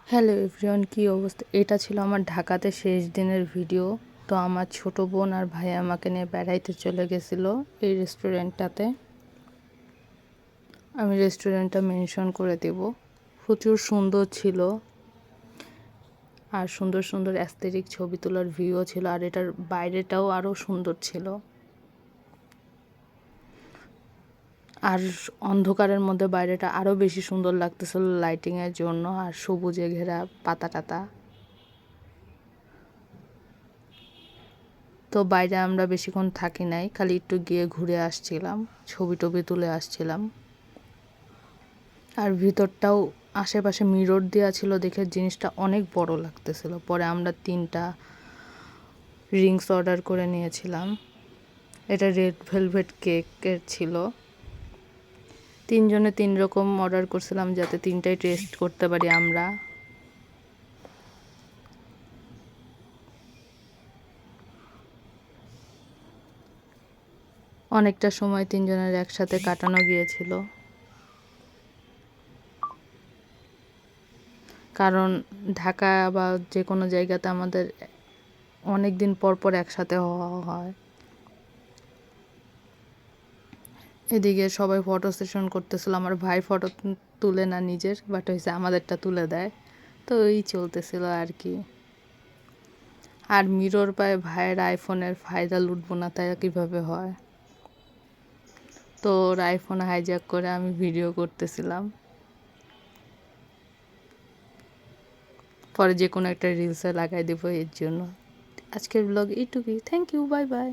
Hello everyone, কী অবস্থা? এটা ছিল আমার ঢাকাতে শেষ দিনের ভিডিও। তো আমার ছোট বোন আর ভাই আমাকে নিয়ে বেড়াইতে চলে গেছিলো এই রেস্টুরেন্টটাতে। আমি রেস্টুরেন্টটা মেনশন করে দেব। প্রচুর সুন্দর ছিল আর সুন্দর সুন্দর অ্যাস্থেটিক ছবি তোলার ভিউও ছিল, আর এটার বাইরেটাও আরও সুন্দর ছিল। আর অন্ধকারের মধ্যে বাইরেটা আরও বেশি সুন্দর লাগতেছিল লাইটিংয়ের জন্য, আর সবুজে ঘেরা পাতা টাতা। তো বাইরে আমরা বেশিক্ষণ থাকি নাই, খালি একটু গিয়ে ঘুরে আসছিলাম, ছবি টবি তুলে আসছিলাম। আর ভিতরটাও আশেপাশে মিরর দেওয়া ছিল দেখে জিনিসটা অনেক বড় লাগতেছিল। পরে আমরা 3টা রিংস অর্ডার করে নিয়েছিলাম। এটা রেড ভেলভেট কেকের ছিল। 3জনে 3 রকম অর্ডার করছিলাম যাতে 3টাই টেস্ট করতে পারি আমরা। অনেকটা সময় 3জনের একসাথে কাটানো গিয়েছিল, কারণ ঢাকা বা যে কোনো জায়গাতে আমাদের অনেক দিন পর পর একসাথে হওয়া হয়। এদিকে সবাই ফটো সেশন করতেছিল। আমার ভাই ফটো তুলে না নিজের, বাট হয়েছে আমাদেরটা তুলে দেয়। তো এই চলতেছিল আর কি। আর মিরর পায় ভাইয়ের আইফোনের ফায়দা লুটবো না তাই কীভাবে হয়। তো ওর আইফোন হাইজ্যাক করে আমি ভিডিও করতেছিলাম। পরে যে কোনো একটা রিলসে লাগাই দেবো এর জন্য। আজকের ব্লগ এইটুকুই। Thank you, bye by.